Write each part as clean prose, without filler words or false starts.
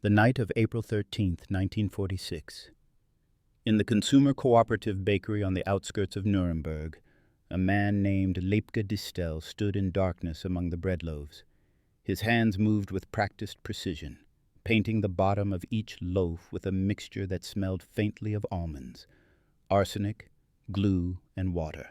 The night of April 13th, 1946. In the consumer cooperative bakery on the outskirts of Nuremberg, a man named Leipke Distel stood in darkness among the bread loaves. His hands moved with practiced precision, painting the bottom of each loaf with a mixture that smelled faintly of almonds, arsenic, glue, and water.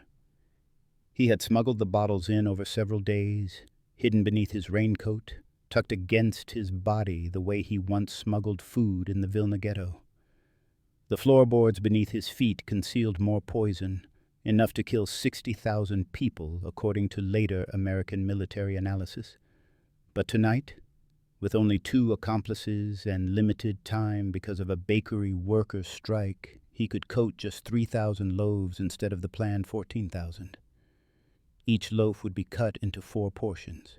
He had smuggled the bottles in over several days, hidden beneath his raincoat, tucked against his body the way he once smuggled food in the Vilna Ghetto. The floorboards beneath his feet concealed more poison, enough to kill 60,000 people, according to later American military analysis. But tonight, with only 2 accomplices and limited time because of a bakery workers' strike, he could coat just 3,000 loaves instead of the planned 14,000. Each loaf would be cut into 4 portions.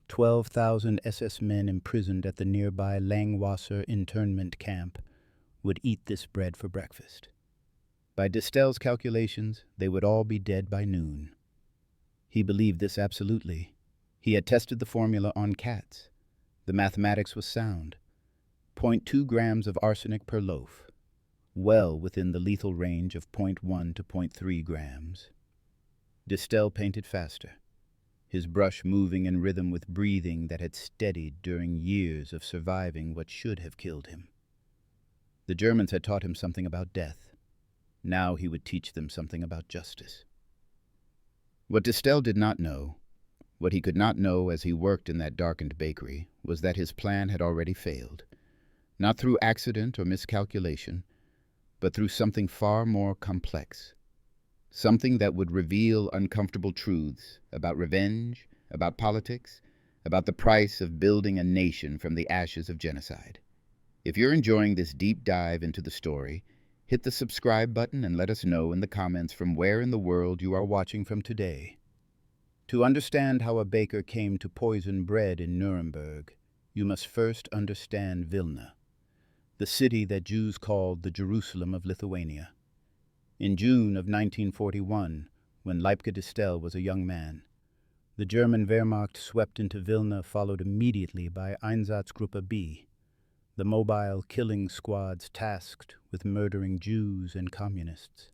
12,000 SS men imprisoned at the nearby Langwasser internment camp would eat this bread for breakfast. By Distel's calculations, they would all be dead by noon. He believed this absolutely. He had tested the formula on cats. The mathematics was sound. 0.2 grams of arsenic per loaf, well within the lethal range of 0.1 to 0.3 grams. Distel painted faster, his brush moving in rhythm with breathing that had steadied during years of surviving what should have killed him. The Germans had taught him something about death. Now he would teach them something about justice. What Distel did not know, what he could not know as he worked in that darkened bakery, was that his plan had already failed, not through accident or miscalculation, but through something far more complex. Something that would reveal uncomfortable truths about revenge, about politics, about the price of building a nation from the ashes of genocide. If you're enjoying this deep dive into the story, hit the subscribe button and let us know in the comments from where in the world you are watching from today. To understand how a baker came to poison bread in Nuremberg, you must first understand Vilna, the city that Jews called the Jerusalem of Lithuania. In June of 1941, when Leipke Distel was a young man, the German Wehrmacht swept into Vilna, followed immediately by Einsatzgruppe B, the mobile killing squads tasked with murdering Jews and communists.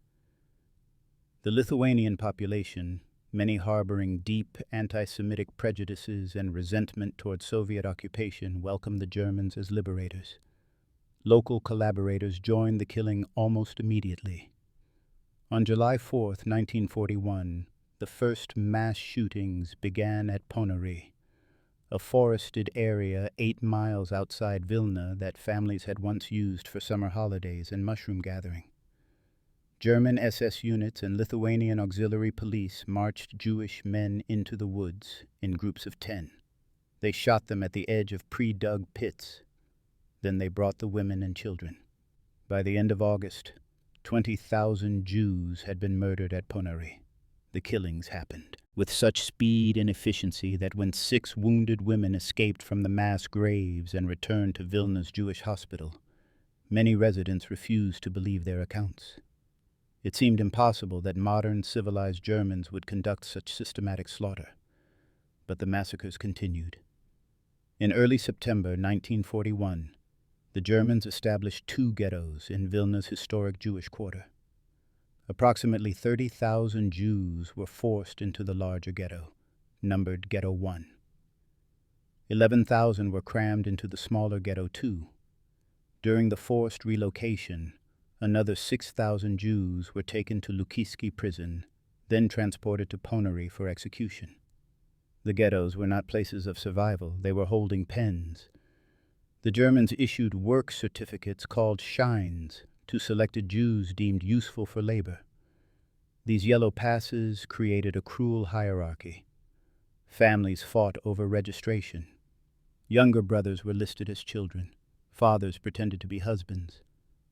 The Lithuanian population, many harboring deep anti-Semitic prejudices and resentment toward Soviet occupation, welcomed the Germans as liberators. Local collaborators joined the killing almost immediately. On July 4, 1941, the first mass shootings began at Ponary, a forested area 8 miles outside Vilna that families had once used for summer holidays and mushroom gathering. German SS units and Lithuanian auxiliary police marched Jewish men into the woods in groups of 10. They shot them at the edge of pre-dug pits. Then they brought the women and children. By the end of August, 20,000 Jews had been murdered at Ponary. The killings happened with such speed and efficiency that when 6 wounded women escaped from the mass graves and returned to Vilna's Jewish hospital, many residents refused to believe their accounts. It seemed impossible that modern civilized Germans would conduct such systematic slaughter, but the massacres continued. In early September 1941, the Germans established 2 ghettos in Vilna's historic Jewish quarter. Approximately 30,000 Jews were forced into the larger ghetto, numbered Ghetto 1. 11,000 were crammed into the smaller Ghetto 2. During the forced relocation, another 6,000 Jews were taken to Lukiski prison, then transported to Ponary for execution. The ghettos were not places of survival, they were holding pens. The Germans issued work certificates called shines to selected Jews deemed useful for labor. These yellow passes created a cruel hierarchy. Families fought over registration. Younger brothers were listed as children. Fathers pretended to be husbands.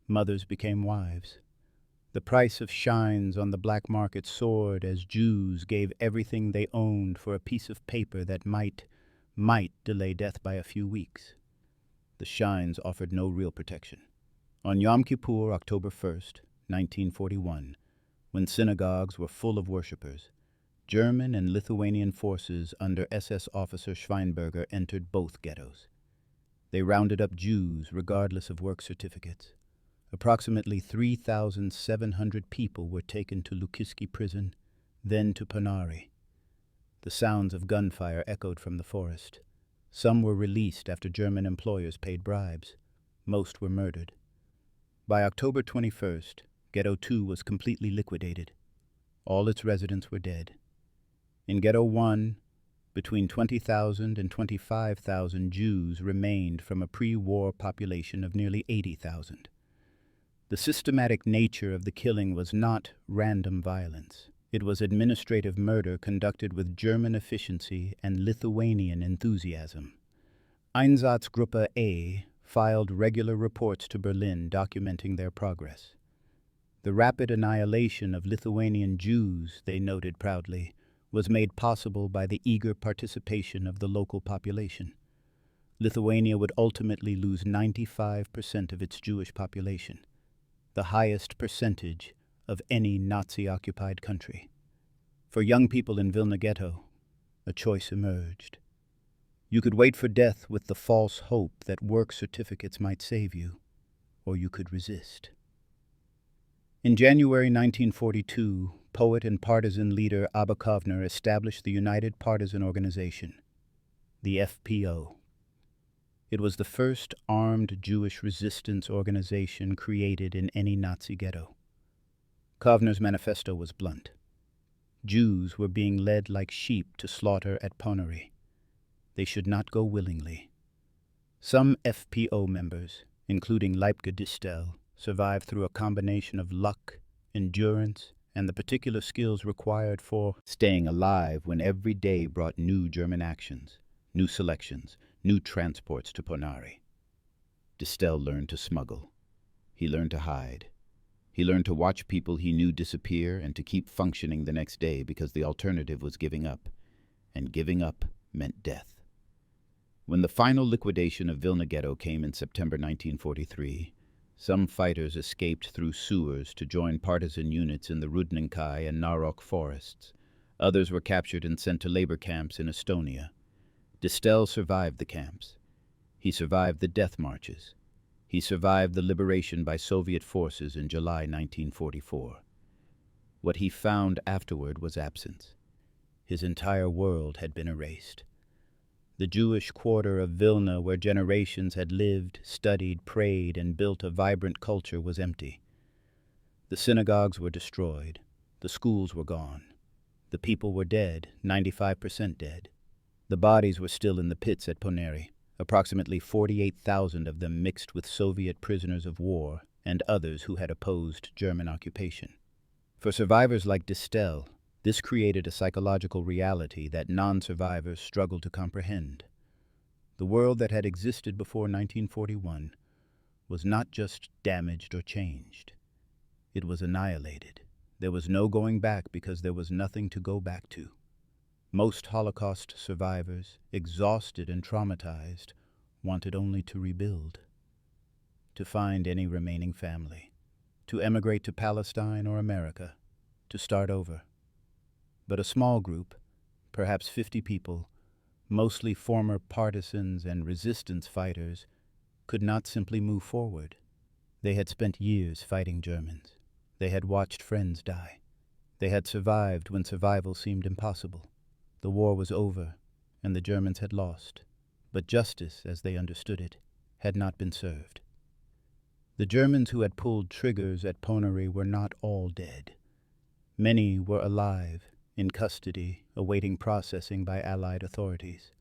Mothers became wives. The price of shines on the black market soared as Jews gave everything they owned for a piece of paper that might delay death by a few weeks. The shines offered no real protection. On Yom Kippur, October 1st, 1941, when synagogues were full of worshippers, German and Lithuanian forces under SS officer Schweinberger entered both ghettos. They rounded up Jews regardless of work certificates. Approximately 3,700 people were taken to Lukiski prison, then to Ponary. The sounds of gunfire echoed from the forest. Some were released after German employers paid bribes. Most were murdered. By October 21st, Ghetto 2 was completely liquidated. All its residents were dead. In Ghetto 1, between 20,000 and 25,000 Jews remained from a pre-war population of nearly 80,000. The systematic nature of the killing was not random violence. It was administrative murder conducted with German efficiency and Lithuanian enthusiasm. Einsatzgruppe A filed regular reports to Berlin documenting their progress. The rapid annihilation of Lithuanian Jews, they noted proudly, was made possible by the eager participation of the local population. Lithuania would ultimately lose 95% of its Jewish population, the highest percentage of any Nazi-occupied country. For young people in Vilna Ghetto, a choice emerged. You could wait for death with the false hope that work certificates might save you, or you could resist. In January 1942, poet and partisan leader Abba Kovner established the United Partisan Organization, the FPO. It was the first armed Jewish resistance organization created in any Nazi ghetto. Kovner's manifesto was blunt. Jews were being led like sheep to slaughter at Ponary. They should not go willingly. Some FPO members, including Leipke Distel, survived through a combination of luck, endurance, and the particular skills required for staying alive when every day brought new German actions, new selections, new transports to Ponary. Distel learned to smuggle. He learned to hide. He learned to watch people he knew disappear and to keep functioning the next day because the alternative was giving up, and giving up meant death. When the final liquidation of Vilna Ghetto came in September 1943, some fighters escaped through sewers to join partisan units in the Rudninkai and Narok forests. Others were captured and sent to labor camps in Estonia. Distel survived the camps. He survived the death marches. He survived the liberation by Soviet forces in July 1944. What he found afterward was absence. His entire world had been erased. The Jewish quarter of Vilna, where generations had lived, studied, prayed, and built a vibrant culture, was empty. The synagogues were destroyed. The schools were gone. The people were dead, 95% dead. The bodies were still in the pits at Ponary, approximately 48,000 of them mixed with Soviet prisoners of war and others who had opposed German occupation. For survivors like Distel, this created a psychological reality that non-survivors struggled to comprehend. The world that had existed before 1941 was not just damaged or changed. It was annihilated. There was no going back because there was nothing to go back to. Most Holocaust survivors, exhausted and traumatized, wanted only to rebuild, to find any remaining family, to emigrate to Palestine or America, to start over. But a small group, perhaps 50 people, mostly former partisans and resistance fighters, could not simply move forward. They had spent years fighting Germans. They had watched friends die. They had survived when survival seemed impossible. The war was over, and the Germans had lost, but justice, as they understood it, had not been served. The Germans who had pulled triggers at Ponary were not all dead. Many were alive, in custody, awaiting processing by Allied authorities.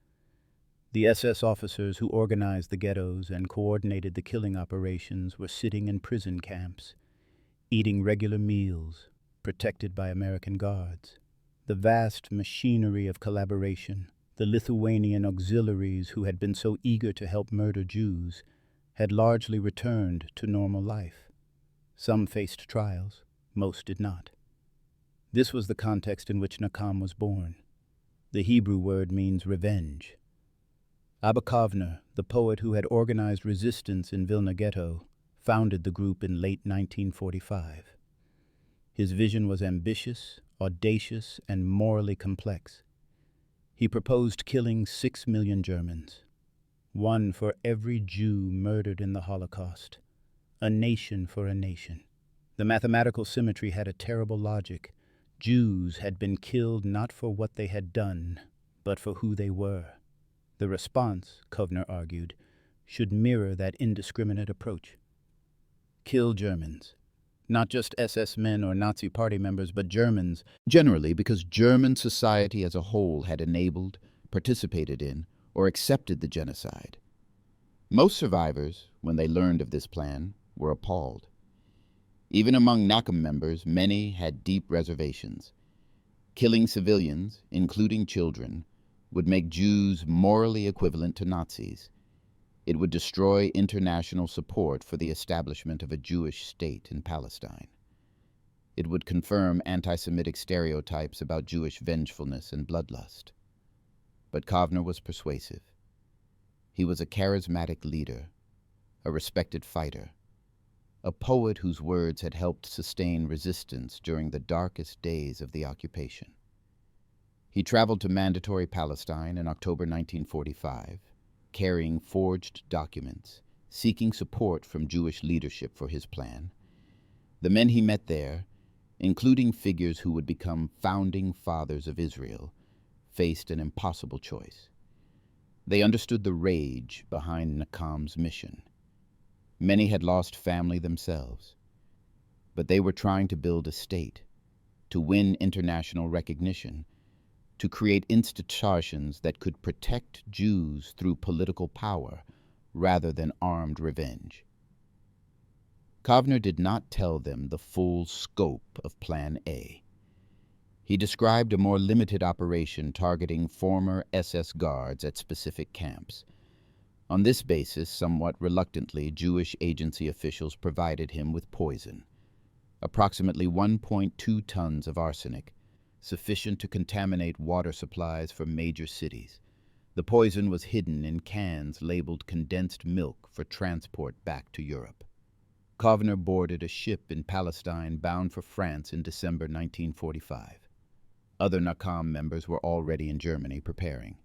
The SS officers who organized the ghettos and coordinated the killing operations were sitting in prison camps, eating regular meals, protected by American guards. The vast machinery of collaboration, the Lithuanian auxiliaries who had been so eager to help murder Jews, had largely returned to normal life. Some faced trials, most did not. This was the context in which Nakam was born. The Hebrew word means revenge. Abba Kovner, the poet who had organized resistance in Vilna Ghetto, founded the group in late 1945. His vision was ambitious, audacious, and morally complex. He proposed killing 6 million Germans. one for every Jew murdered in the Holocaust, a nation for a nation. The mathematical symmetry had a terrible logic. Jews had been killed not for what they had done, but for who they were. The response, Kovner argued, should mirror that indiscriminate approach. Kill Germans. Not just SS men or Nazi party members, but Germans, generally because German society as a whole had enabled, participated in, or accepted the genocide. Most survivors, when they learned of this plan, were appalled. Even among Nachum members, many had deep reservations. Killing civilians, including children, would make Jews morally equivalent to Nazis. It would destroy international support for the establishment of a Jewish state in Palestine. It would confirm anti-Semitic stereotypes about Jewish vengefulness and bloodlust. But Kovner was persuasive. He was a charismatic leader, a respected fighter, a poet whose words had helped sustain resistance during the darkest days of the occupation. He traveled to Mandatory Palestine in October 1945, carrying forged documents, seeking support from Jewish leadership for his plan. The men he met there, including figures who would become founding fathers of Israel, faced an impossible choice. They understood the rage behind Nachum's mission. Many had lost family themselves, but they were trying to build a state, to win international recognition, to create institutions that could protect Jews through political power rather than armed revenge. Kovner did not tell them the full scope of Plan A. He described a more limited operation targeting former SS guards at specific camps. On this basis, somewhat reluctantly, Jewish agency officials provided him with poison, approximately 1.2 tons of arsenic, sufficient to contaminate water supplies for major cities. The poison was hidden in cans labeled condensed milk for transport back to Europe. Kovner boarded a ship in Palestine bound for France in December 1945. Other Nachum members were already in Germany preparing.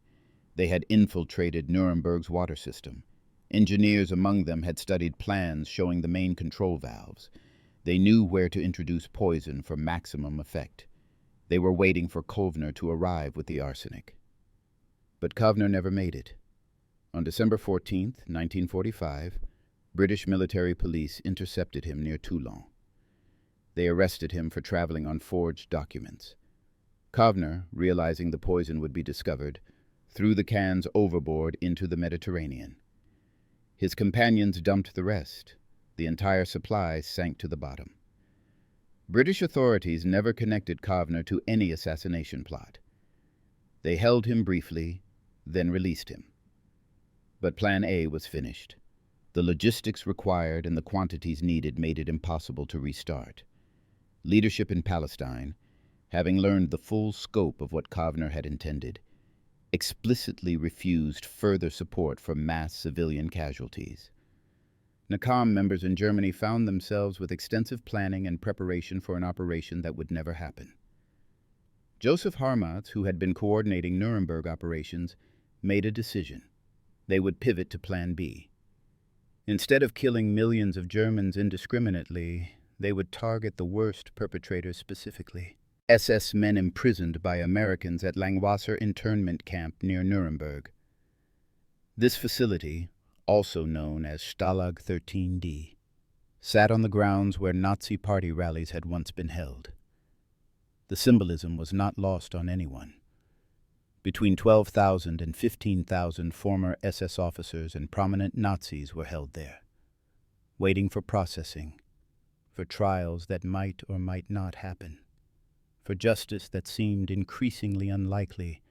They had infiltrated Nuremberg's water system. Engineers among them had studied plans showing the main control valves. They knew where to introduce poison for maximum effect. They were waiting for Kovner to arrive with the arsenic. But Kovner never made it. On December 14, 1945, British military police intercepted him near Toulon. They arrested him for traveling on forged documents. Kovner, realizing the poison would be discovered, threw the cans overboard into the Mediterranean. His companions dumped the rest. The entire supply sank to the bottom. British authorities never connected Kovner to any assassination plot. They held him briefly, then released him. But Plan A was finished. The logistics required and the quantities needed made it impossible to restart. Leadership in Palestine, having learned the full scope of what Kovner had intended, explicitly refused further support for mass civilian casualties. Nachum members in Germany found themselves with extensive planning and preparation for an operation that would never happen. Joseph Harmatz, who had been coordinating Nuremberg operations, made a decision. They would pivot to Plan B. Instead of killing millions of Germans indiscriminately, they would target the worst perpetrators specifically. SS men imprisoned by Americans at Langwasser internment camp near Nuremberg. This facility, also known as Stalag 13D, sat on the grounds where Nazi party rallies had once been held. The symbolism was not lost on anyone. Between 12,000 and 15,000 former SS officers and prominent Nazis were held there, waiting for processing, for trials that might or might not happen, for justice that seemed increasingly unlikely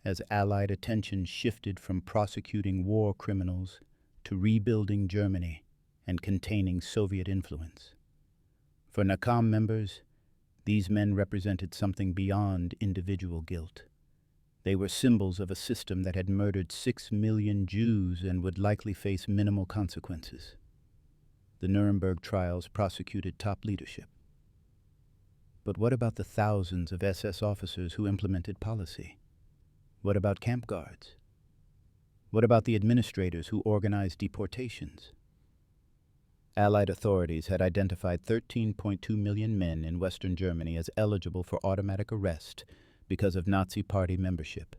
as Allied attention shifted from prosecuting war criminals to rebuilding Germany and containing Soviet influence. For Nachum members, these men represented something beyond individual guilt. They were symbols of a system that had murdered 6 million Jews and would likely face minimal consequences. The Nuremberg trials prosecuted top leadership. But what about the thousands of SS officers who implemented policy? What about camp guards? What about the administrators who organized deportations? Allied authorities had identified 13.2 million men in Western Germany as eligible for automatic arrest because of Nazi Party membership.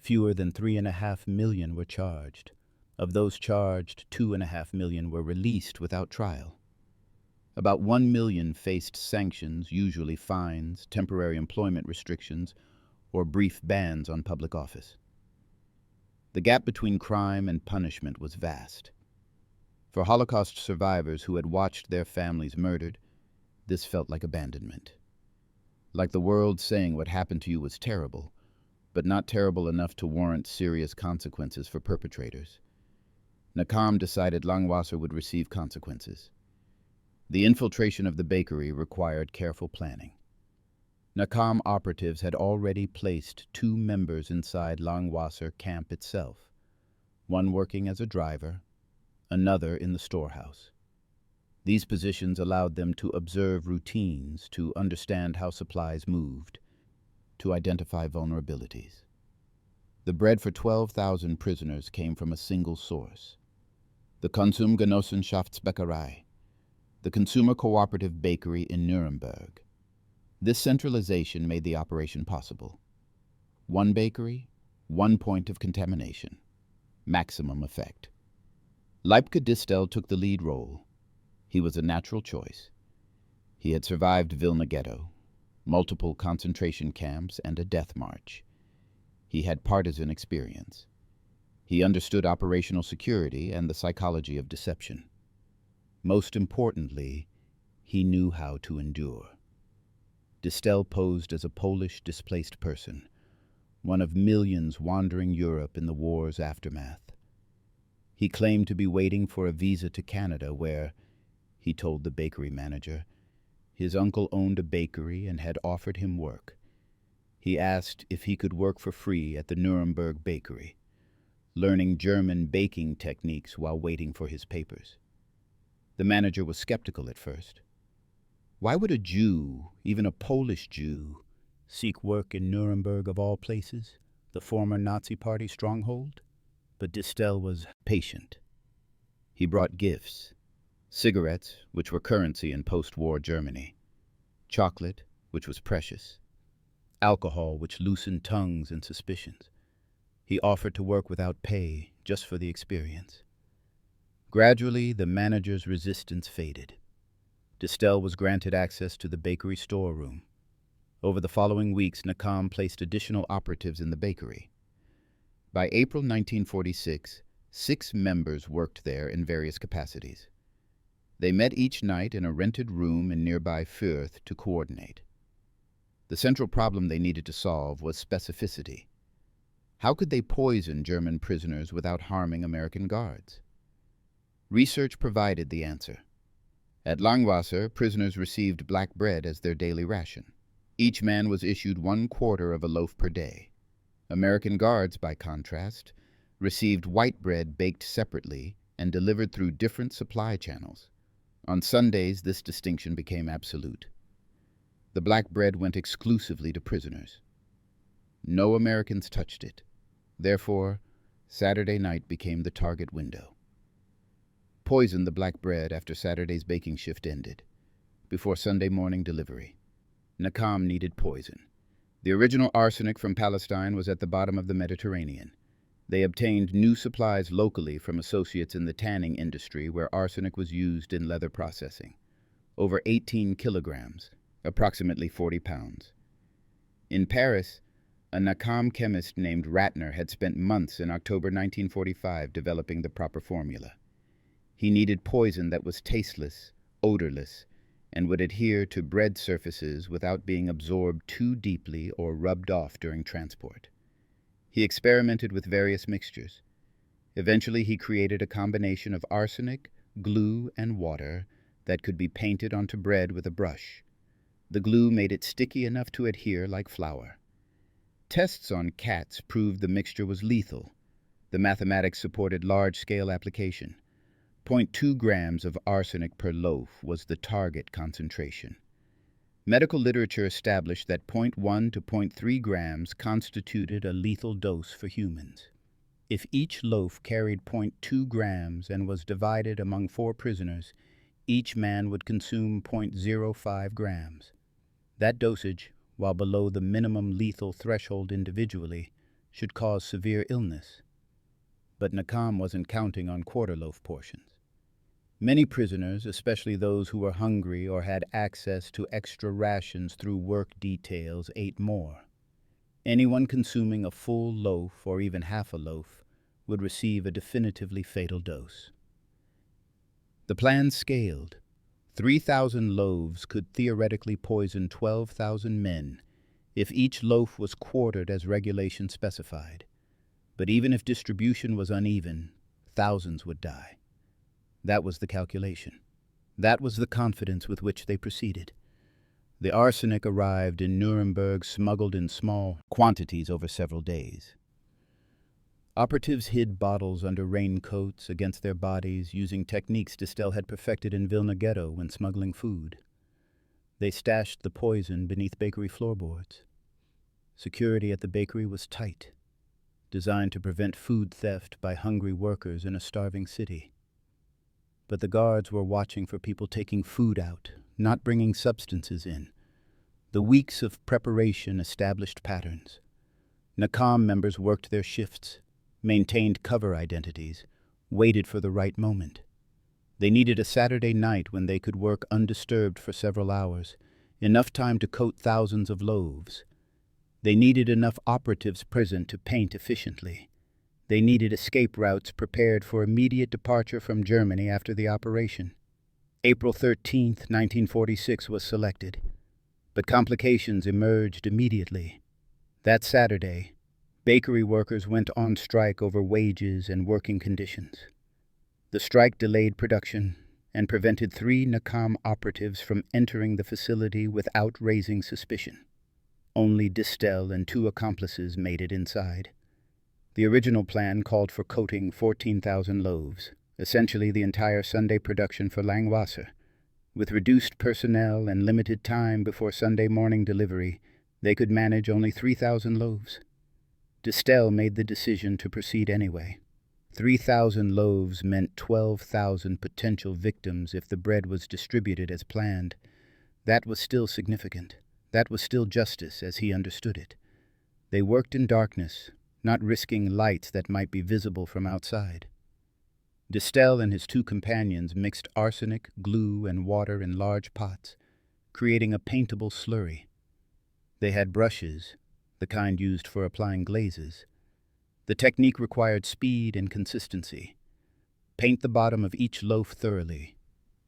Fewer than 3.5 million were charged. Of those charged, 2.5 million were released without trial. About 1 million faced sanctions, usually fines, temporary employment restrictions, or brief bans on public office. The gap between crime and punishment was vast. For Holocaust survivors who had watched their families murdered, this felt like abandonment. Like the world saying what happened to you was terrible, but not terrible enough to warrant serious consequences for perpetrators. Nakam decided Langwasser would receive consequences. The infiltration of the bakery required careful planning. Nakam operatives had already placed 2 members inside Langwasser camp itself, one working as a driver, another in the storehouse. These positions allowed them to observe routines, to understand how supplies moved, to identify vulnerabilities. The bread for 12,000 prisoners came from a single source: the Konsumgenossenschaftsbäckerei, the consumer cooperative bakery in Nuremberg. This centralization made the operation possible. One bakery, one point of contamination. Maximum effect. Leipke Distel took the lead role. He was a natural choice. He had survived Vilna Ghetto, multiple concentration camps, and a death march. He had partisan experience. He understood operational security and the psychology of deception. Most importantly, he knew how to endure. Distel posed as a Polish displaced person, one of millions wandering Europe in the war's aftermath. He claimed to be waiting for a visa to Canada where, he told the bakery manager, his uncle owned a bakery and had offered him work. He asked if he could work for free at the Nuremberg bakery, learning German baking techniques while waiting for his papers. The manager was skeptical at first. Why would a Jew, even a Polish Jew, seek work in Nuremberg of all places, the former Nazi Party stronghold? But Distel was patient. He brought gifts: cigarettes, which were currency in post-war Germany; chocolate, which was precious; alcohol, which loosened tongues and suspicions. He offered to work without pay, just for the experience. Gradually, the manager's resistance faded. Distel was granted access to the bakery storeroom. Over the following weeks, Nakam placed additional operatives in the bakery. By April 1946, 6 members worked there in various capacities. They met each night in a rented room in nearby Fürth to coordinate. The central problem they needed to solve was specificity. How could they poison German prisoners without harming American guards? Research provided the answer. At Langwasser, prisoners received black bread as their daily ration. Each man was issued 1/4 of a loaf per day. American guards, by contrast, received white bread baked separately and delivered through different supply channels. On Sundays, this distinction became absolute. The black bread went exclusively to prisoners. No Americans touched it. Therefore, Saturday night became the target window. Poison the black bread after Saturday's baking shift ended, before Sunday morning delivery. Nakam needed poison. The original arsenic from Palestine was at the bottom of the Mediterranean. They obtained new supplies locally from associates in the tanning industry where arsenic was used in leather processing. Over 18 kilograms, approximately 40 pounds. In Paris, a Nakam chemist named Ratner had spent months in October 1945 developing the proper formula. He needed poison that was tasteless, odorless, and would adhere to bread surfaces without being absorbed too deeply or rubbed off during transport. He experimented with various mixtures. Eventually, he created a combination of arsenic, glue, and water that could be painted onto bread with a brush. The glue made it sticky enough to adhere like flour. Tests on cats proved the mixture was lethal. The mathematics supported large-scale application. 0.2 grams of arsenic per loaf was the target concentration. Medical literature established that 0.1 to 0.3 grams constituted a lethal dose for humans. If each loaf carried 0.2 grams and was divided among 4 prisoners, each man would consume 0.05 grams. That dosage, while below the minimum lethal threshold individually, should cause severe illness. But Nakam wasn't counting on quarter loaf portions. Many prisoners, especially those who were hungry or had access to extra rations through work details, ate more. Anyone consuming a full loaf or even half a loaf would receive a definitively fatal dose. The plan scaled. 3,000 loaves could theoretically poison 12,000 men if each loaf was quartered as regulation specified. But even if distribution was uneven, thousands would die. That was the calculation. That was the confidence with which they proceeded. The arsenic arrived in Nuremberg smuggled in small quantities over several days. Operatives hid bottles under raincoats against their bodies using techniques Distel had perfected in Vilna Ghetto when smuggling food. They stashed the poison beneath bakery floorboards. Security at the bakery was tight, designed to prevent food theft by hungry workers in a starving city. But the guards were watching for people taking food out, not bringing substances in. The weeks of preparation established patterns. Nakam members worked their shifts, maintained cover identities, waited for the right moment. They needed a Saturday night when they could work undisturbed for several hours, enough time to coat thousands of loaves. They needed enough operatives present to paint efficiently. They needed escape routes prepared for immediate departure from Germany after the operation. April 13, 1946 was selected, but complications emerged immediately. That Saturday, bakery workers went on strike over wages and working conditions. The strike delayed production and prevented 3 Nakam operatives from entering the facility without raising suspicion. Only Distel and 2 accomplices made it inside. The original plan called for coating 14,000 loaves, essentially the entire Sunday production for Langwasser. With reduced personnel and limited time before Sunday morning delivery, they could manage only 3,000 loaves. Distel made the decision to proceed anyway. 3,000 loaves meant 12,000 potential victims if the bread was distributed as planned. That was still significant. That was still justice as he understood it. They worked in darkness, not risking lights that might be visible from outside. Distel and his 2 companions mixed arsenic, glue, and water in large pots, creating a paintable slurry. They had brushes, the kind used for applying glazes. The technique required speed and consistency. Paint the bottom of each loaf thoroughly.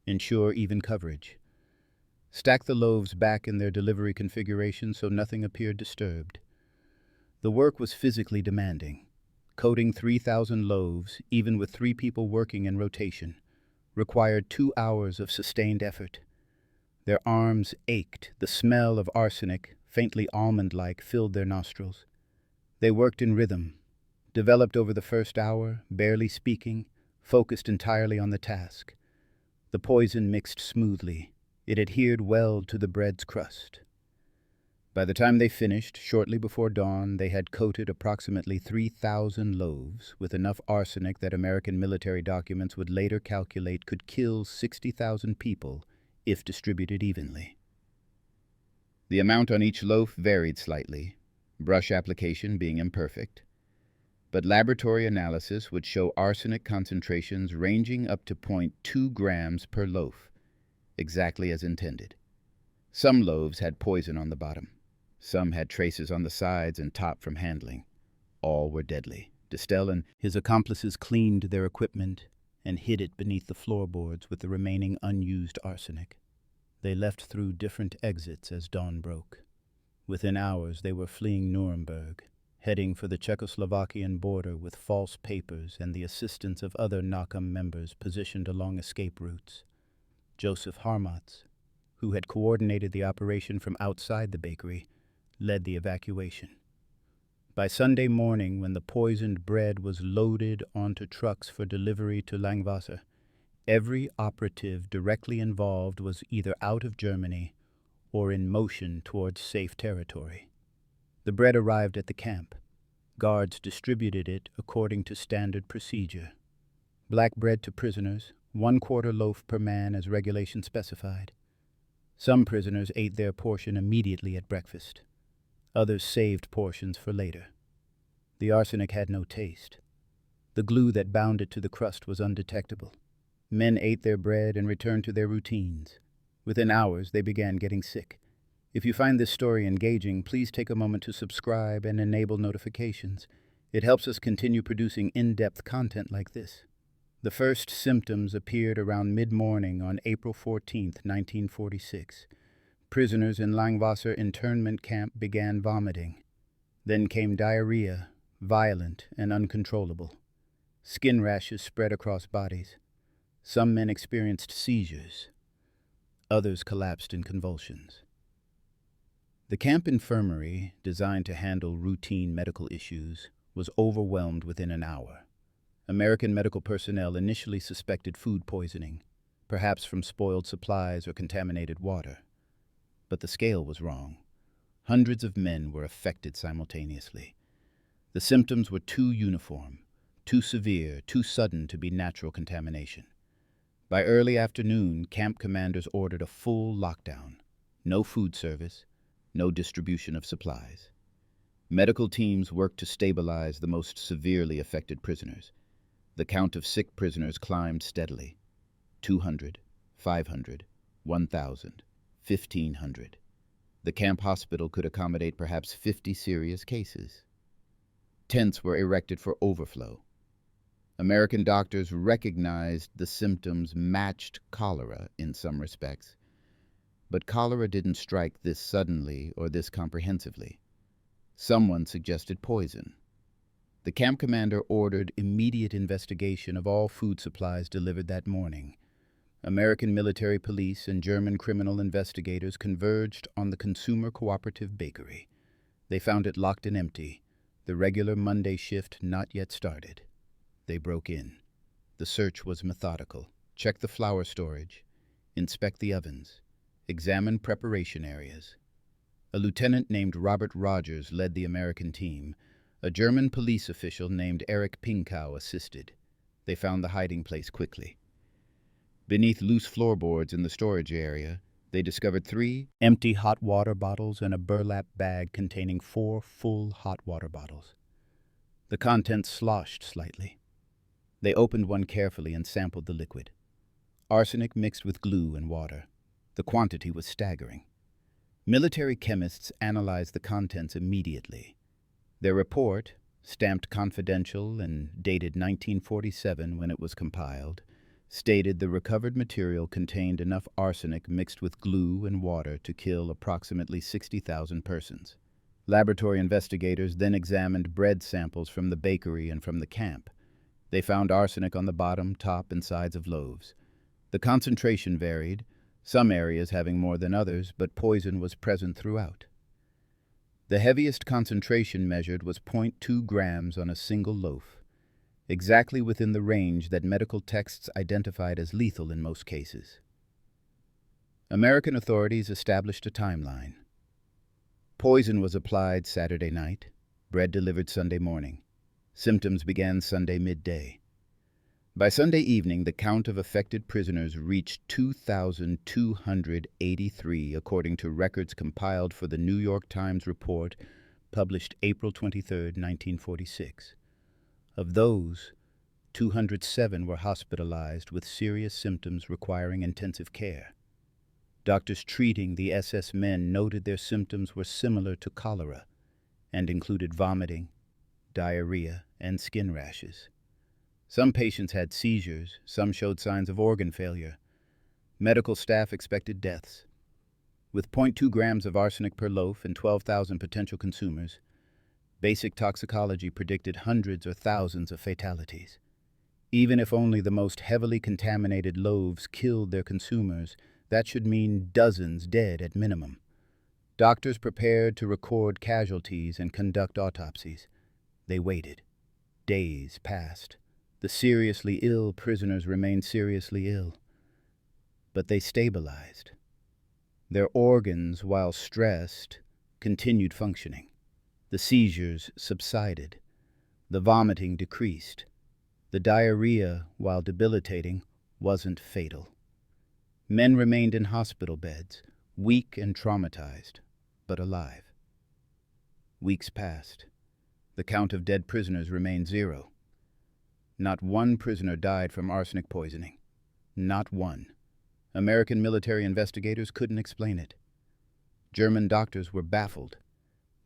Ensure even coverage. Stack the loaves back in their delivery configuration so nothing appeared disturbed. The work was physically demanding. Coating 3,000 loaves, even with 3 people working in rotation, required 2 hours of sustained effort. Their arms ached. The smell of arsenic, faintly almond-like, filled their nostrils. They worked in rhythm, developed over the first hour, barely speaking, focused entirely on the task. The poison mixed smoothly. It adhered well to the bread's crust. By the time they finished, shortly before dawn, they had coated approximately 3,000 loaves with enough arsenic that American military documents would later calculate could kill 60,000 people if distributed evenly. The amount on each loaf varied slightly, brush application being imperfect, but laboratory analysis would show arsenic concentrations ranging up to 0.2 grams per loaf, exactly as intended. Some loaves had poison on the bottom. Some had traces on the sides and top from handling. All were deadly. Distel and his accomplices cleaned their equipment and hid it beneath the floorboards with the remaining unused arsenic. They left through different exits as dawn broke. Within hours they were fleeing Nuremberg, heading for the Czechoslovakian border with false papers and the assistance of other Nakam members positioned along escape routes. Joseph Harmatz, who had coordinated the operation from outside the bakery, led the evacuation. By Sunday morning, when the poisoned bread was loaded onto trucks for delivery to Langwasser, every operative directly involved was either out of Germany or in motion towards safe territory. The bread arrived at the camp, Guards distributed it according to standard procedure. Black bread to prisoners, 1/4 loaf per man as regulation specified. Some prisoners ate their portion immediately at breakfast. Others saved portions for later. The arsenic had no taste. The glue that bound it to the crust was undetectable. Men ate their bread and returned to their routines. Within hours, they began getting sick. If you find this story engaging, please take a moment to subscribe and enable notifications. It helps us continue producing in-depth content like this. The first symptoms appeared around mid-morning on April 14, 1946. Prisoners in Langwasser internment camp began vomiting. Then came diarrhea, violent and uncontrollable. Skin rashes spread across bodies. Some men experienced seizures. Others collapsed in convulsions. The camp infirmary, designed to handle routine medical issues, was overwhelmed within an hour. American medical personnel initially suspected food poisoning, perhaps from spoiled supplies or contaminated water. But the scale was wrong. Hundreds of men were affected simultaneously. The symptoms were too uniform, too severe, too sudden to be natural contamination. By early afternoon, camp commanders ordered a full lockdown. No food service, no distribution of supplies. Medical teams worked to stabilize the most severely affected prisoners. The count of sick prisoners climbed steadily. 200, 500, 1,000, 1,500. The camp hospital could accommodate perhaps 50 serious cases. Tents were erected for overflow. American doctors recognized the symptoms matched cholera in some respects, but cholera didn't strike this suddenly or this comprehensively. Someone suggested poison. The camp commander ordered immediate investigation of all food supplies delivered that morning. American military police and German criminal investigators converged on the Consumer Cooperative Bakery. They found it locked and empty, the regular Monday shift not yet started. They broke in. The search was methodical. Check the flour storage, inspect the ovens, examine preparation areas. A lieutenant named Robert Rogers led the American team. A German police official named Erich Pinkau assisted. They found the hiding place quickly. Beneath loose floorboards in the storage area, they discovered 3 empty hot water bottles and a burlap bag containing 4 full hot water bottles. The contents sloshed slightly. They opened one carefully and sampled the liquid. Arsenic mixed with glue and water. The quantity was staggering. Military chemists analyzed the contents immediately. Their report, stamped confidential and dated 1947 when it was compiled, stated the recovered material contained enough arsenic mixed with glue and water to kill approximately 60,000 persons. Laboratory investigators then examined bread samples from the bakery and from the camp. They found arsenic on the bottom, top, and sides of loaves. The concentration varied, some areas having more than others, but poison was present throughout. The heaviest concentration measured was 0.2 grams on a single loaf, exactly within the range that medical texts identified as lethal in most cases. American authorities established a timeline. Poison was applied Saturday night, bread delivered Sunday morning. Symptoms began Sunday midday. By Sunday evening, the count of affected prisoners reached 2,283, according to records compiled for the New York Times report published April 23, 1946. Of those, 207 were hospitalized with serious symptoms requiring intensive care. Doctors treating the SS men noted their symptoms were similar to cholera and included vomiting, diarrhea, and skin rashes. Some patients had seizures, some showed signs of organ failure. Medical staff expected deaths. With 0.2 grams of arsenic per loaf and 12,000 potential consumers, basic toxicology predicted hundreds or thousands of fatalities. Even if only the most heavily contaminated loaves killed their consumers, that should mean dozens dead at minimum. Doctors prepared to record casualties and conduct autopsies. They waited. Days passed. The seriously ill prisoners remained seriously ill. But they stabilized. Their organs, while stressed, continued functioning. The seizures subsided. The vomiting decreased. The diarrhea, while debilitating, wasn't fatal. Men remained in hospital beds, weak and traumatized, but alive. Weeks passed. The count of dead prisoners remained 0. Not one prisoner died from arsenic poisoning. Not one. American military investigators couldn't explain it. German doctors were baffled.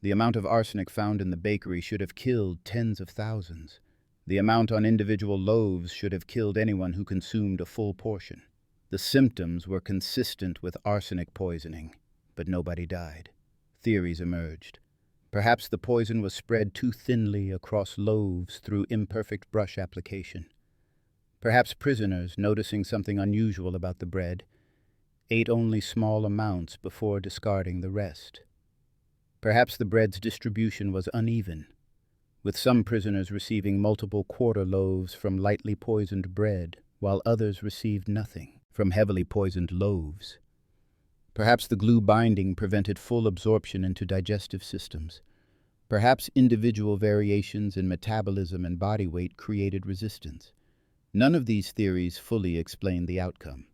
The amount of arsenic found in the bakery should have killed tens of thousands. The amount on individual loaves should have killed anyone who consumed a full portion. The symptoms were consistent with arsenic poisoning, but nobody died. Theories emerged. Perhaps the poison was spread too thinly across loaves through imperfect brush application. Perhaps prisoners, noticing something unusual about the bread, ate only small amounts before discarding the rest. Perhaps the bread's distribution was uneven, with some prisoners receiving multiple quarter loaves from lightly poisoned bread, while others received nothing from heavily poisoned loaves. Perhaps the glue binding prevented full absorption into digestive systems. Perhaps individual variations in metabolism and body weight created resistance. None of these theories fully explained the outcome.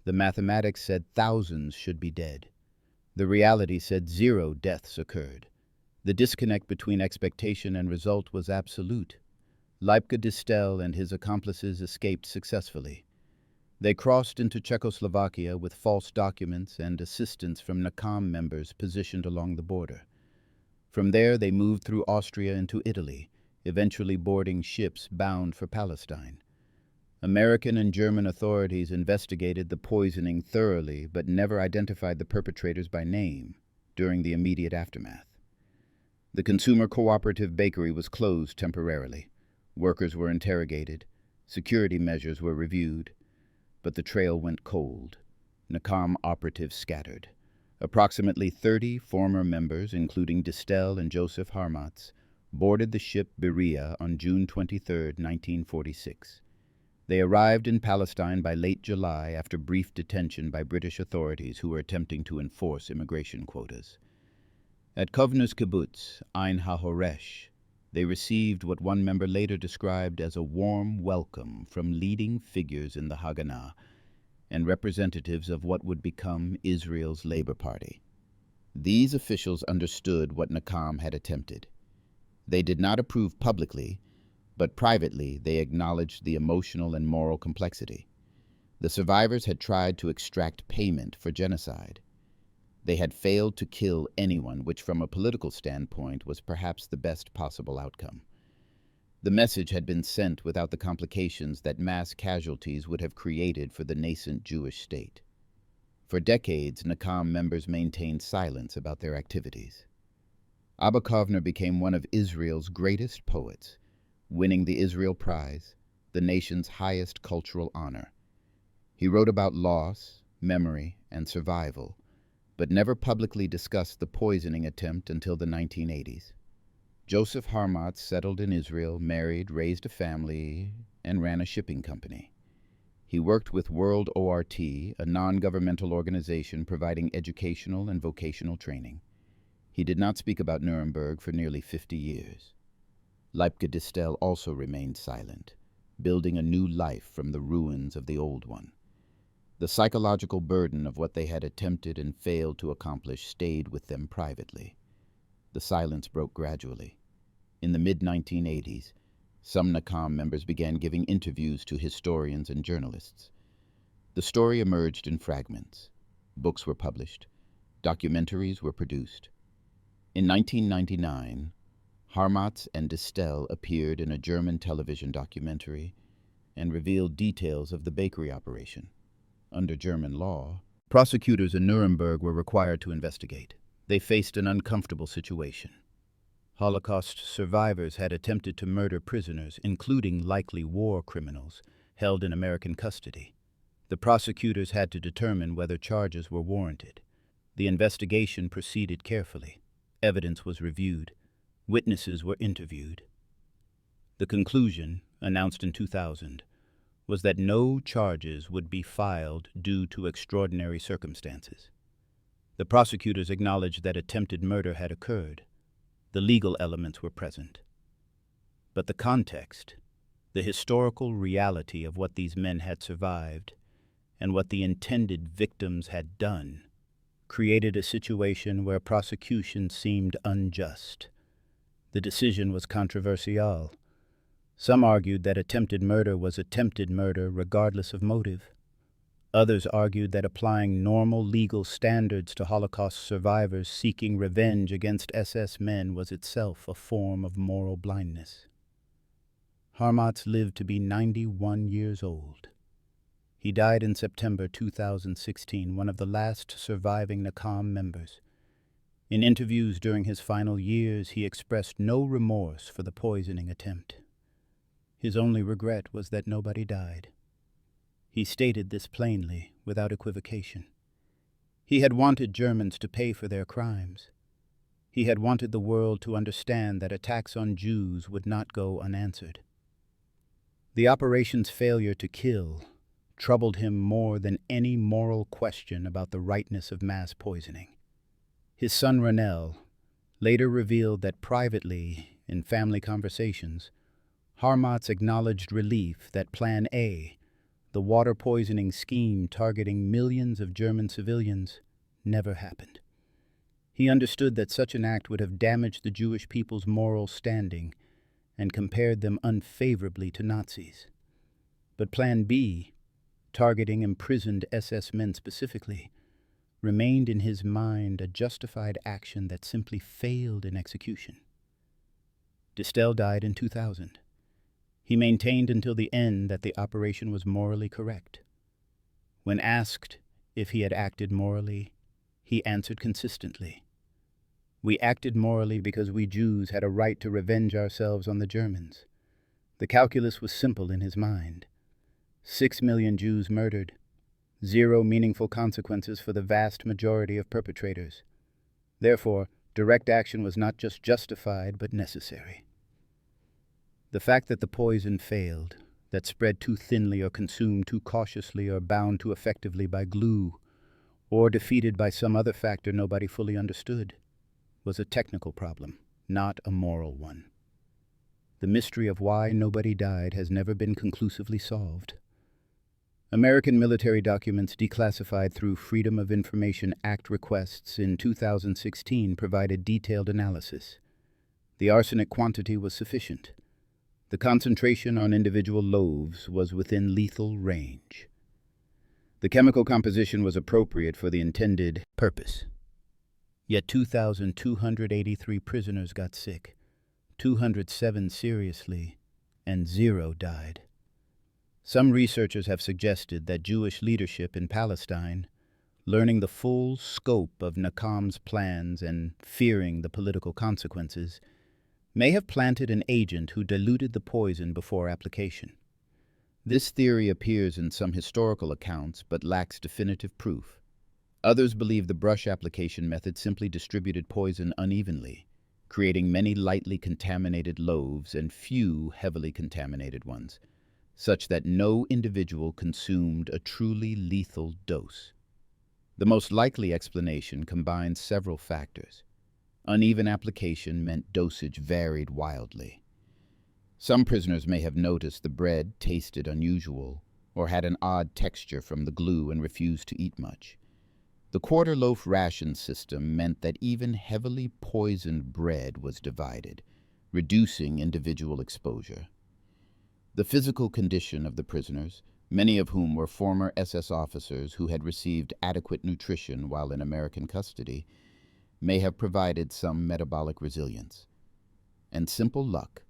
The mathematics said thousands should be dead. The reality said 0 deaths occurred. The disconnect between expectation and result was absolute. Leipke Distel and his accomplices escaped successfully. They crossed into Czechoslovakia with false documents and assistance from NACOM members positioned along the border. From there, they moved through Austria into Italy, eventually boarding ships bound for Palestine. American and German authorities investigated the poisoning thoroughly but never identified the perpetrators by name during the immediate aftermath. The consumer cooperative bakery was closed temporarily. Workers were interrogated. Security measures were reviewed. But the trail went cold. NACOM operatives scattered. Approximately 30 former members, including Distel and Joseph Harmatz, boarded the ship Berea on June 23, 1946. They arrived in Palestine by late July after brief detention by British authorities who were attempting to enforce immigration quotas. At Kovner's kibbutz, Ein HaHoresh, they received what one member later described as a warm welcome from leading figures in the Haganah and representatives of what would become Israel's Labor Party. These officials understood what NACOM had attempted. They did not approve publicly, but privately they acknowledged the emotional and moral complexity. The survivors had tried to extract payment for genocide. They had failed to kill anyone, which from a political standpoint was perhaps the best possible outcome. The message had been sent without the complications that mass casualties would have created for the nascent Jewish state. For decades, NACOM members maintained silence about their activities. Abba Kovner became one of Israel's greatest poets, winning the Israel Prize, the nation's highest cultural honor. He wrote about loss, memory, and survival, but never publicly discussed the poisoning attempt until the 1980s. Joseph Harmatz settled in Israel, married, raised a family, and ran a shipping company. He worked with World ORT, a non-governmental organization providing educational and vocational training. He did not speak about Nuremberg for nearly 50 years. Leipke Distel also remained silent, building a new life from the ruins of the old one. The psychological burden of what they had attempted and failed to accomplish stayed with them privately. The silence broke gradually. In the mid-1980s, some NACOM members began giving interviews to historians and journalists. The story emerged in fragments. Books were published. Documentaries were produced. In 1999, Harmatz and Distel appeared in a German television documentary and revealed details of the bakery operation. Under German law, prosecutors in Nuremberg were required to investigate. They faced an uncomfortable situation. Holocaust survivors had attempted to murder prisoners, including likely war criminals, held in American custody. The prosecutors had to determine whether charges were warranted. The investigation proceeded carefully. Evidence was reviewed. Witnesses were interviewed. The conclusion, announced in 2000, was that no charges would be filed due to extraordinary circumstances. The prosecutors acknowledged that attempted murder had occurred. The legal elements were present. But the context, the historical reality of what these men had survived and what the intended victims had done, created a situation where prosecution seemed unjust. The decision was controversial. Some argued that attempted murder was attempted murder regardless of motive. Others argued that applying normal legal standards to Holocaust survivors seeking revenge against SS men was itself a form of moral blindness. Harmatz lived to be 91 years old. He died in September 2016, one of the last surviving Nakam members. In interviews during his final years, he expressed no remorse for the poisoning attempt. His only regret was that nobody died. He stated this plainly, without equivocation. He had wanted Germans to pay for their crimes. He had wanted the world to understand that attacks on Jews would not go unanswered. The operation's failure to kill troubled him more than any moral question about the rightness of mass poisoning. His son Ronel later revealed that privately, in family conversations, Harmatz acknowledged relief that Plan A, the water poisoning scheme targeting millions of German civilians, never happened. He understood that such an act would have damaged the Jewish people's moral standing and compared them unfavorably to Nazis. But Plan B, targeting imprisoned SS men specifically, remained in his mind a justified action that simply failed in execution. Distel died in 2000. He maintained until the end that the operation was morally correct. When asked if he had acted morally, he answered consistently, "We acted morally because we Jews had a right to revenge ourselves on the Germans." The calculus was simple in his mind. 6 million Jews murdered, 0 meaningful consequences for the vast majority of perpetrators. Therefore, direct action was not just justified but necessary. The fact that the poison failed, that spread too thinly or consumed too cautiously or bound too effectively by glue, or defeated by some other factor nobody fully understood, was a technical problem, not a moral one. The mystery of why nobody died has never been conclusively solved. American military documents declassified through Freedom of Information Act requests in 2016 provided detailed analysis. The arsenic quantity was sufficient. The concentration on individual loaves was within lethal range. The chemical composition was appropriate for the intended purpose. Yet 2,283 prisoners got sick, 207 seriously, and 0 died. Some researchers have suggested that Jewish leadership in Palestine, learning the full scope of Nakam's plans and fearing the political consequences, may have planted an agent who diluted the poison before application. This theory appears in some historical accounts but lacks definitive proof. Others believe the brush application method simply distributed poison unevenly, creating many lightly contaminated loaves and few heavily contaminated ones, such that no individual consumed a truly lethal dose. The most likely explanation combines several factors. Uneven application meant dosage varied wildly. Some prisoners may have noticed the bread tasted unusual or had an odd texture from the glue and refused to eat much. The quarter-loaf ration system meant that even heavily poisoned bread was divided, reducing individual exposure. The physical condition of the prisoners, many of whom were former SS officers who had received adequate nutrition while in American custody, may have provided some metabolic resilience. And simple luck,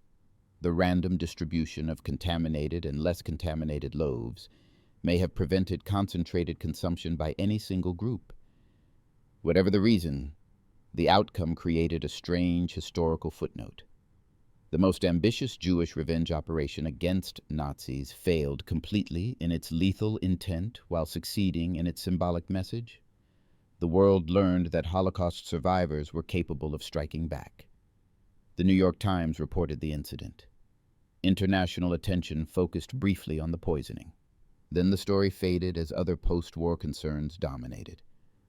the random distribution of contaminated and less contaminated loaves, may have prevented concentrated consumption by any single group. Whatever the reason, the outcome created a strange historical footnote. The most ambitious Jewish revenge operation against Nazis failed completely in its lethal intent while succeeding in its symbolic message. The world learned that Holocaust survivors were capable of striking back. The New York Times reported the incident. International attention focused briefly on the poisoning. Then the story faded as other post-war concerns dominated.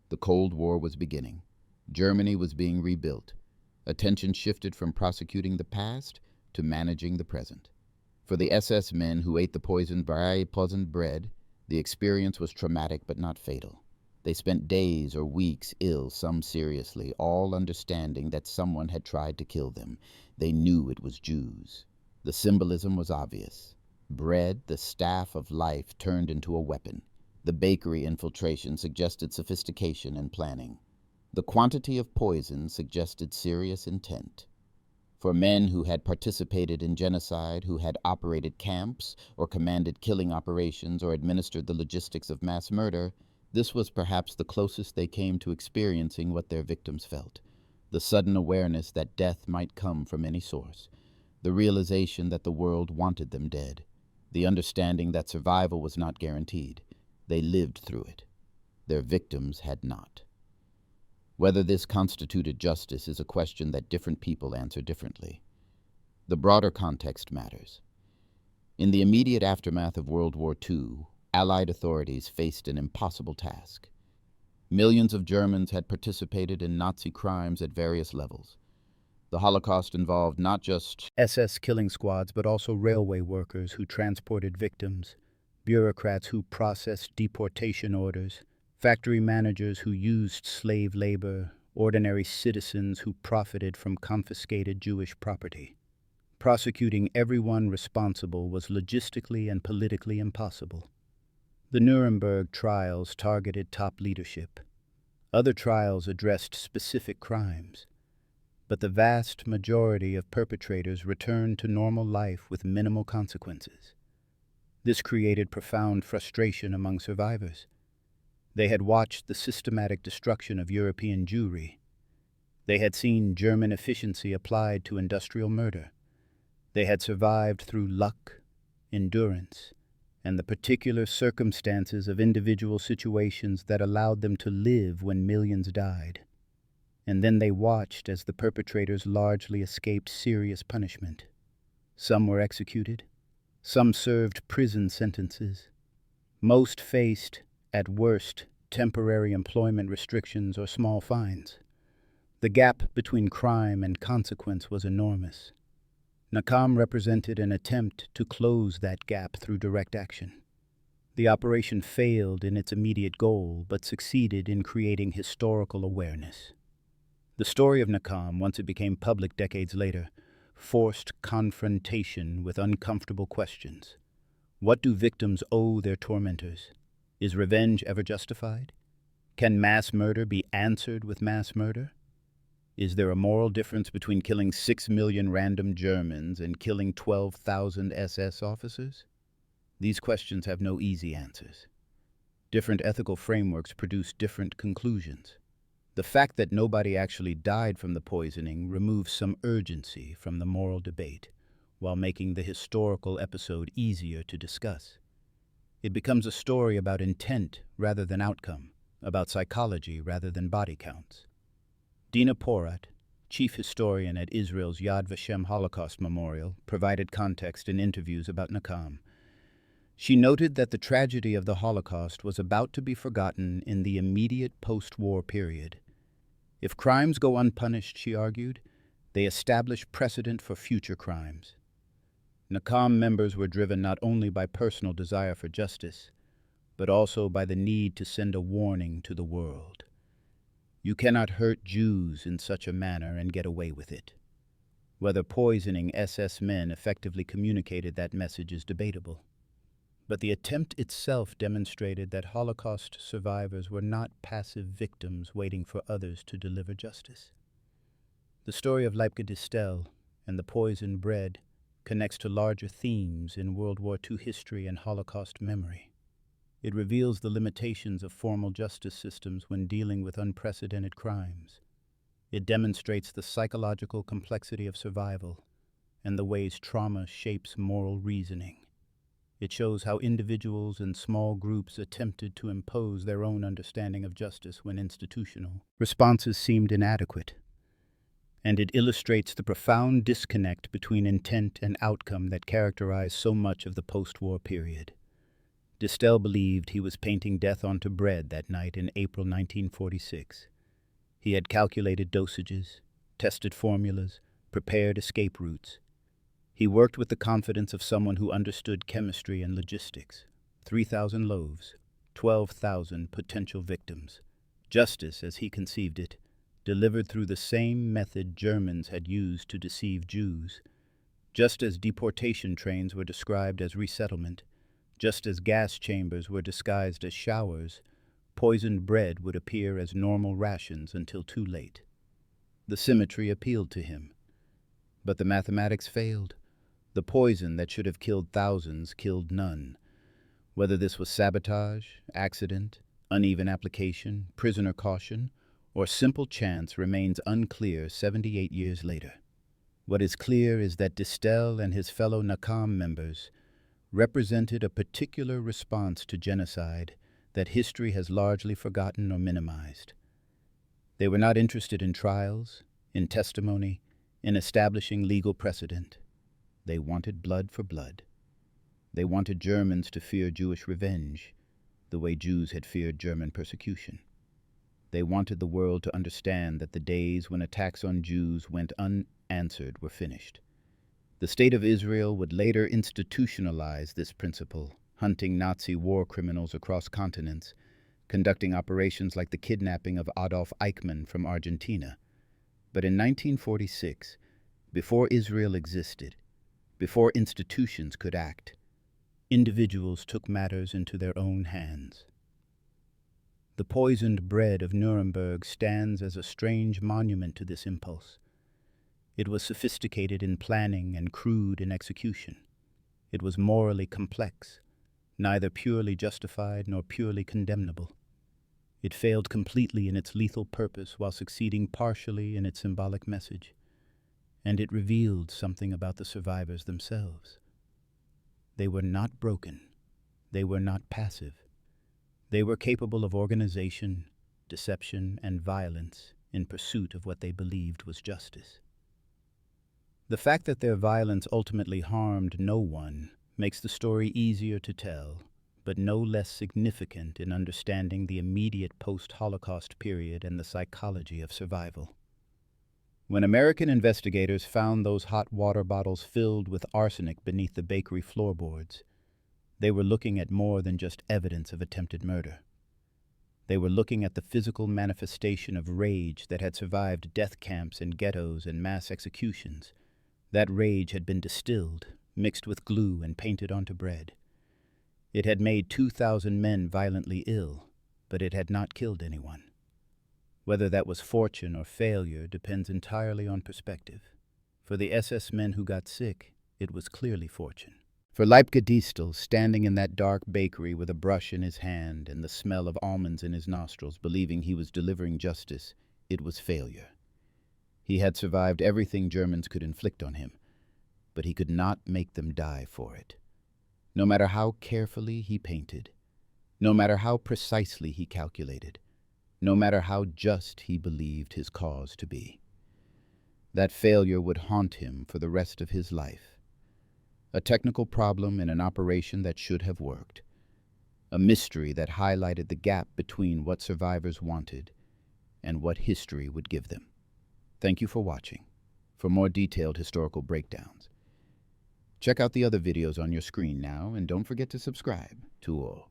The Cold War was beginning. Germany was being rebuilt. Attention shifted from prosecuting the past to managing the present. For the SS men who ate the poisoned, very pleasant bread, the experience was traumatic but not fatal. They spent days or weeks ill, some seriously, all understanding that someone had tried to kill them. They knew it was Jews. The symbolism was obvious. Bread, the staff of life, turned into a weapon. The bakery infiltration suggested sophistication and planning. The quantity of poison suggested serious intent. For men who had participated in genocide, who had operated camps, or commanded killing operations, or administered the logistics of mass murder, this was perhaps the closest they came to experiencing what their victims felt. The sudden awareness that death might come from any source. The realization that the world wanted them dead. The understanding that survival was not guaranteed. They lived through it. Their victims had not. Whether this constituted justice is a question that different people answer differently. The broader context matters. In the immediate aftermath of World War II, Allied authorities faced an impossible task. Millions of Germans had participated in Nazi crimes at various levels. The Holocaust involved not just SS killing squads, but also railway workers who transported victims, bureaucrats who processed deportation orders, factory managers who used slave labor, ordinary citizens who profited from confiscated Jewish property. Prosecuting everyone responsible was logistically and politically impossible. The Nuremberg trials targeted top leadership. Other trials addressed specific crimes. But the vast majority of perpetrators returned to normal life with minimal consequences. This created profound frustration among survivors. They had watched the systematic destruction of European Jewry. They had seen German efficiency applied to industrial murder. They had survived through luck, endurance, and the particular circumstances of individual situations that allowed them to live when millions died. And then they watched as the perpetrators largely escaped serious punishment. Some were executed. Some served prison sentences. Most faced, at worst, temporary employment restrictions or small fines. The gap between crime and consequence was enormous. Nakam represented an attempt to close that gap through direct action. The operation failed in its immediate goal, but succeeded in creating historical awareness. The story of Nakam, once it became public decades later, forced confrontation with uncomfortable questions. What do victims owe their tormentors? Is revenge ever justified? Can mass murder be answered with mass murder? Is there a moral difference between killing 6 million random Germans and killing 12,000 SS officers? These questions have no easy answers. Different ethical frameworks produce different conclusions. The fact that nobody actually died from the poisoning removes some urgency from the moral debate, while making the historical episode easier to discuss. It becomes a story about intent rather than outcome, about psychology rather than body counts. Dina Porat, chief historian at Israel's Yad Vashem Holocaust Memorial, provided context in interviews about Nakam. She noted that the tragedy of the Holocaust was about to be forgotten in the immediate post-war period. If crimes go unpunished, she argued, they establish precedent for future crimes. Nakam members were driven not only by personal desire for justice, but also by the need to send a warning to the world. You cannot hurt Jews in such a manner and get away with it. Whether poisoning SS men effectively communicated that message is debatable. But the attempt itself demonstrated that Holocaust survivors were not passive victims waiting for others to deliver justice. The story of Leipke Distel and the poisoned bread connects to larger themes in World War II history and Holocaust memory. It reveals the limitations of formal justice systems when dealing with unprecedented crimes. It demonstrates the psychological complexity of survival and the ways trauma shapes moral reasoning. It shows how individuals and small groups attempted to impose their own understanding of justice when institutional responses seemed inadequate. And it illustrates the profound disconnect between intent and outcome that characterized so much of the post-war period. Distel believed he was painting death onto bread that night in April 1946. He had calculated dosages, tested formulas, prepared escape routes. He worked with the confidence of someone who understood chemistry and logistics. 3,000 loaves, 12,000 potential victims. Justice, as he conceived it, delivered through the same method Germans had used to deceive Jews. Just as deportation trains were described as resettlement, just as gas chambers were disguised as showers, poisoned bread would appear as normal rations until too late. The symmetry appealed to him. But the mathematics failed. The poison that should have killed thousands killed none. Whether this was sabotage, accident, uneven application, prisoner caution, or simple chance remains unclear 78 years later. What is clear is that Distel and his fellow Nakam members represented a particular response to genocide that history has largely forgotten or minimized. They were not interested in trials, in testimony, in establishing legal precedent. They wanted blood for blood. They wanted Germans to fear Jewish revenge, the way Jews had feared German persecution. They wanted the world to understand that the days when attacks on Jews went unanswered were finished. The State of Israel would later institutionalize this principle, hunting Nazi war criminals across continents, conducting operations like the kidnapping of Adolf Eichmann from Argentina. But in 1946, before Israel existed, before institutions could act, individuals took matters into their own hands. The poisoned bread of Nuremberg stands as a strange monument to this impulse. It was sophisticated in planning and crude in execution. It was morally complex, neither purely justified nor purely condemnable. It failed completely in its lethal purpose while succeeding partially in its symbolic message. And it revealed something about the survivors themselves. They were not broken. They were not passive. They were capable of organization, deception, and violence in pursuit of what they believed was justice. The fact that their violence ultimately harmed no one makes the story easier to tell, but no less significant in understanding the immediate post-Holocaust period and the psychology of survival. When American investigators found those hot water bottles filled with arsenic beneath the bakery floorboards, they were looking at more than just evidence of attempted murder. They were looking at the physical manifestation of rage that had survived death camps and ghettos and mass executions. That rage had been distilled, mixed with glue, and painted onto bread. It had made 2,000 men violently ill, but it had not killed anyone. Whether that was fortune or failure depends entirely on perspective. For the SS men who got sick, it was clearly fortune. For Leipke Distel, standing in that dark bakery with a brush in his hand and the smell of almonds in his nostrils, believing he was delivering justice, it was failure. He had survived everything Germans could inflict on him, but he could not make them die for it. No matter how carefully he painted, no matter how precisely he calculated, no matter how just he believed his cause to be. That failure would haunt him for the rest of his life. A technical problem in an operation that should have worked. A mystery that highlighted the gap between what survivors wanted and what history would give them. Thank you for watching. For more detailed historical breakdowns, check out the other videos on your screen now, and don't forget to subscribe to all.